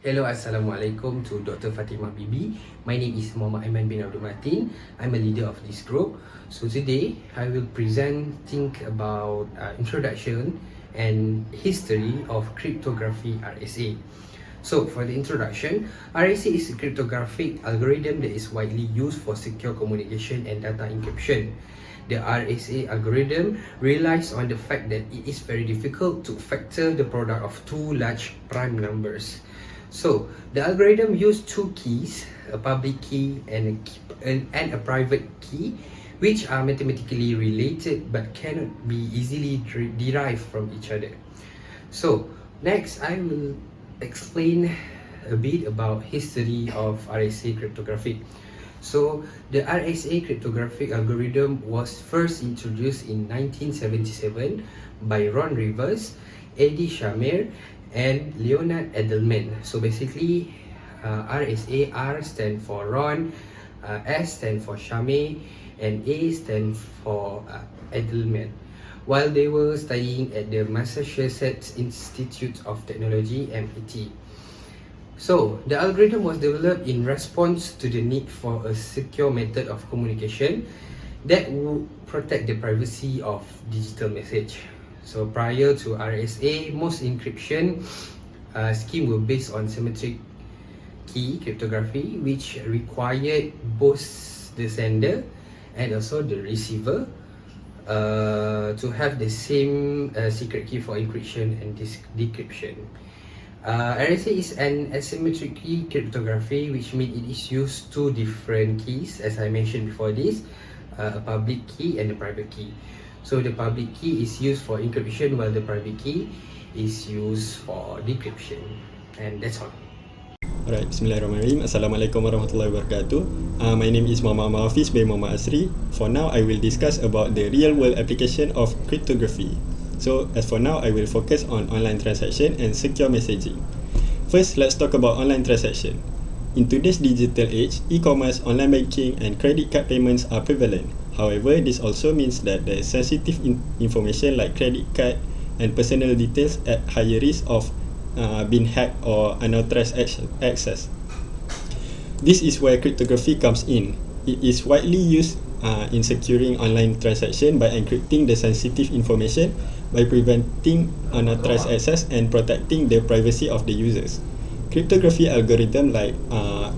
Hello, Assalamualaikum to Dr. Fatimah Bibi. My name is Muhammad Aiman bin Abdul Matin. I'm a leader of this group. So today, I will think about introduction and history of cryptography RSA. So for the introduction, RSA is a cryptographic algorithm that is widely used for secure communication and data encryption. The RSA algorithm relies on the fact that it is very difficult to factor the product of two large prime numbers. So the algorithm uses two keys, a public key and a private key, which are mathematically related but cannot be easily derived from each other. So next, I will explain a bit about history of RSA cryptography. So the RSA cryptographic algorithm was first introduced in 1977 by Ron Rivers, Eddie Shamir, and Leonard Edelman. So basically, RSA, R stand for Ron, S stand for Shamir, and A stand for Edelman. While they were studying at the Massachusetts Institute of Technology, MIT. So, the algorithm was developed in response to the need for a secure method of communication that would protect the privacy of digital message. So, prior to RSA, most encryption schemes were based on symmetric key cryptography, which required both the sender and also the receiver to have the same secret key for encryption and decryption. RSA is an asymmetric key cryptography, which means it is used two different keys, as I mentioned before this, a public key and a private key. So the public key is used for encryption while the private key is used for decryption. And that's all. Alright, Bismillahirrahmanirrahim. Assalamualaikum warahmatullahi wabarakatuh. My name is Muhammad Hafiz bin Muhammad Asri. For now, I will discuss about the real-world application of cryptography. So, as for now, I will focus on online transaction and secure messaging. First, let's talk about online transaction. In today's digital age, e-commerce, online banking, and credit card payments are prevalent. However, this also means that there is sensitive information like credit card and personal details at higher risk of being hacked or unauthorized access. This is where cryptography comes in. It is widely used in securing online transaction by encrypting the sensitive information by preventing unauthorized access and protecting the privacy of the users. Cryptography algorithms like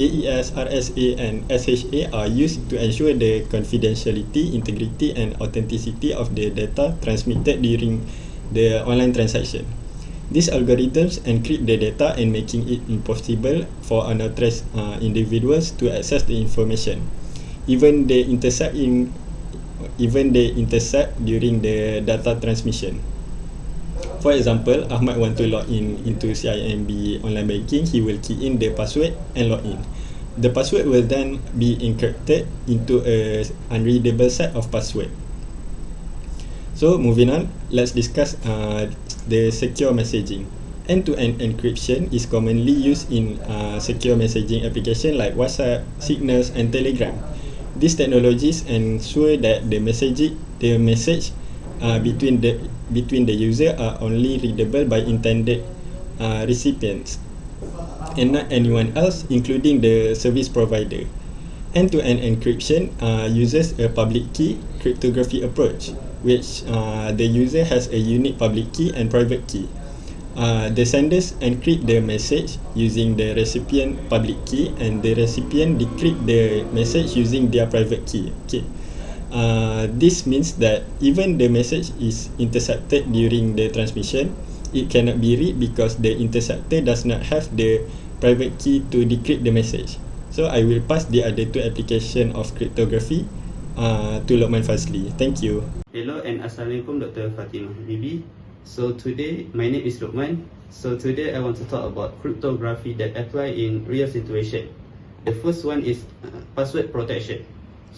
AES, RSA, and SHA are used to ensure the confidentiality, integrity, and authenticity of the data transmitted during the online transaction. These algorithms encrypt the data and making it impossible for unauthorized individuals to access the information. Even they intercept during the data transmission. For example, Ahmad want to log in into CIMB online banking, he will key in the password and log in. The password will then be encrypted into a unreadable set of password. So moving on, let's discuss the secure messaging. End-to-end encryption is commonly used in secure messaging applications like WhatsApp, Signals, and Telegram. These technologies ensure that the message between the user are only readable by intended recipients and not anyone else, including the service provider. End-to-end encryption uses a public key cryptography approach, which the user has a unique public key and private key. The senders encrypt the message using the recipient public key, and the recipient decrypt the message using their private key. Okay. This means that even the message is intercepted during the transmission, it cannot be read because the interceptor does not have the private key to decrypt the message. So I will pass the other two applications of cryptography to Lokman Fazli. Thank you. Hello and Assalamualaikum Dr. Fatimah Bibi. So today, my name is Lokman. So today I want to talk about cryptography that apply in real situation. The first one is password protection.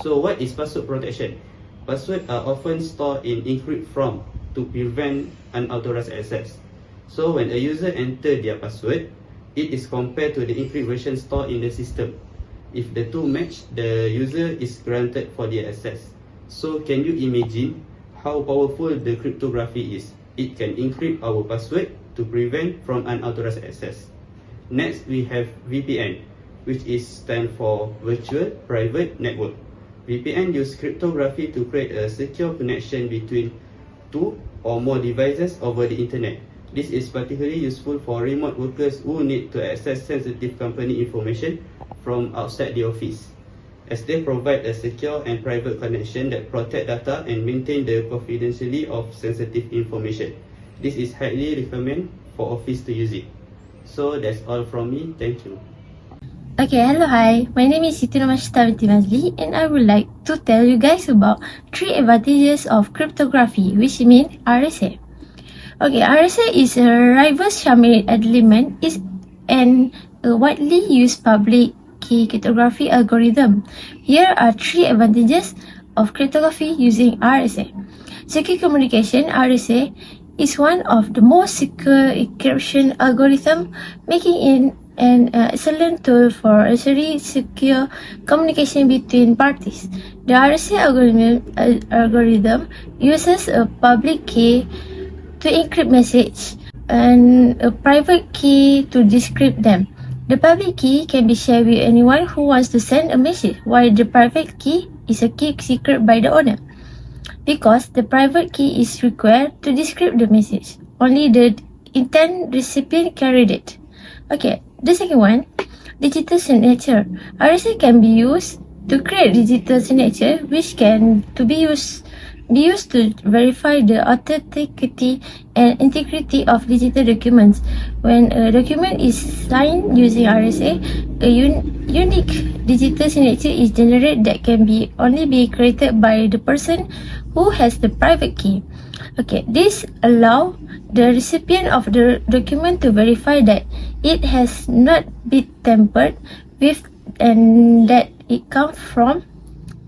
So what is password protection? Passwords are often stored in encrypt form to prevent unauthorized access. So when a user enter their password, it is compared to the encrypt version stored in the system. If the two match, the user is granted for the access. So can you imagine how powerful the cryptography is? It can encrypt our password to prevent from unauthorized access. Next, we have VPN, which is stand for Virtual Private Network. VPN use cryptography to create a secure connection between two or more devices over the internet. This is particularly useful for remote workers who need to access sensitive company information from outside the office, as they provide a secure and private connection that protect data and maintain the confidentiality of sensitive information. This is highly recommended for office to use it. So that's all from me. Thank you. Okay, hello, hi. My name is MAT2093 and I would like to tell you guys about 3 advantages of cryptography, which mean RSA. Okay, RSA is a reverse shared element is an widely used public key cryptography algorithm. Here are 3 advantages of cryptography using RSA. Secure communication, RSA is one of the most secure encryption algorithm, making it an excellent tool for ensuring secure communication between parties. The RSA algorithm uses a public key to encrypt message and a private key to decrypt them. The public key can be shared with anyone who wants to send a message, while the private key is a kept secret by the owner. Because the private key is required to decrypt the message, only the intent recipient can read it. Okay, the second one, digital signature. RSA can be used to create digital signature, which can be used to verify the authenticity and integrity of digital documents. When a document is signed using RSA, a unique digital signature is generated that can only be created by the person who has the private key. Okay, this allows the recipient of the document to verify that it has not been tampered with and that it comes from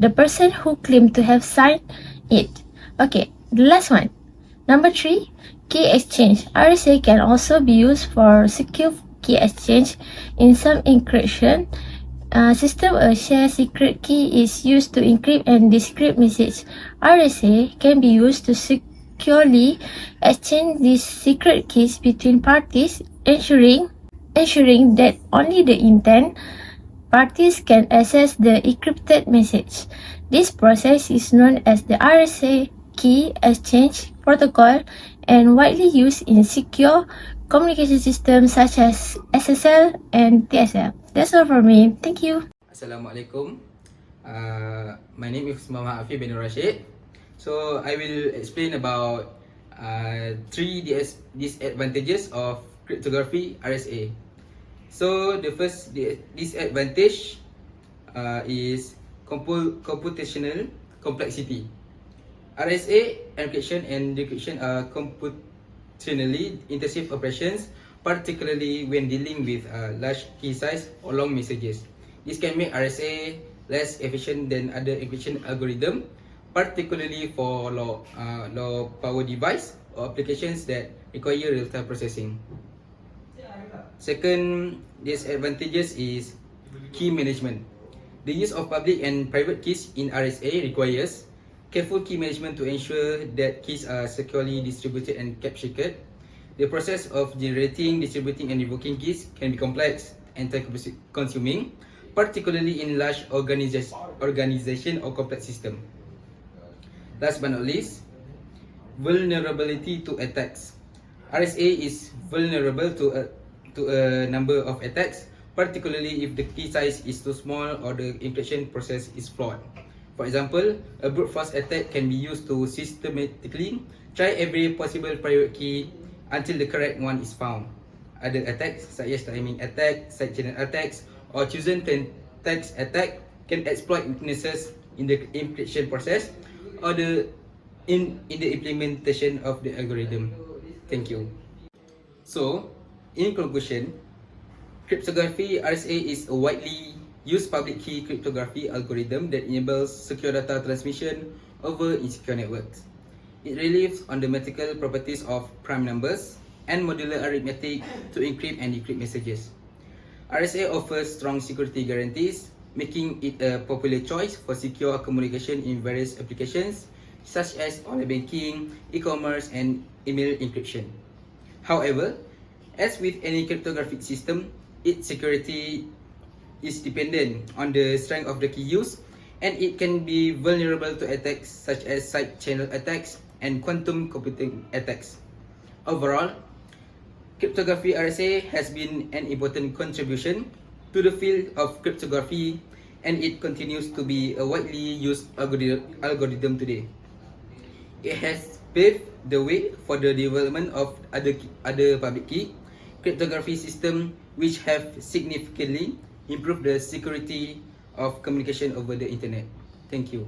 the person who claimed to have signed it. Okay, the last one. Number 3, key exchange. RSA can also be used for secure key exchange. In some encryption system, a shared secret key is used to encrypt and decrypt message. RSA can be used to securely exchange these secret keys between parties, ensuring that only the intent parties can access the encrypted message. This process is known as the RSA key exchange protocol and widely used in secure communication systems such as SSL and TSL. That's all from me. Thank you. Assalamualaikum. My name is Muhammad Afi bin Rashid. So I will explain about 3 disadvantages of cryptography RSA. So the first disadvantage is computational complexity. RSA encryption and decryption are computationally intensive operations, particularly when dealing with large key size or long messages. This can make RSA less efficient than other encryption algorithms, particularly for low power device or applications that require real-time processing. Second disadvantages is key management. The use of public and private keys in RSA requires careful key management to ensure that keys are securely distributed and kept secret. The process of generating, distributing, and revoking keys can be complex and time-consuming, particularly in large organization or complex system. Last but not least, vulnerability to attacks. RSA is vulnerable to a number of attacks, particularly if the key size is too small or the encryption process is flawed. For example, a brute force attack can be used to systematically try every possible private key until the correct one is found. Other attacks, such as timing attack, side channel attacks, or chosen text attack can exploit weaknesses in the encryption process or in the implementation of the algorithm. Thank you. So, in conclusion, cryptography RSA is a widely used public key cryptography algorithm that enables secure data transmission over insecure networks. It relies on the mathematical properties of prime numbers and modular arithmetic to encrypt and decrypt messages. RSA offers strong security guarantees, making it a popular choice for secure communication in various applications such as online banking, e-commerce, and email encryption. However, as with any cryptographic system, its security is dependent on the strength of the key used, and it can be vulnerable to attacks such as side channel attacks and quantum computing attacks. Overall, cryptography RSA has been an important contribution to the field of cryptography, and it continues to be a widely used algorithm today. It has paved the way for the development of other public key cryptography systems, which have significantly improved the security of communication over the internet. Thank you.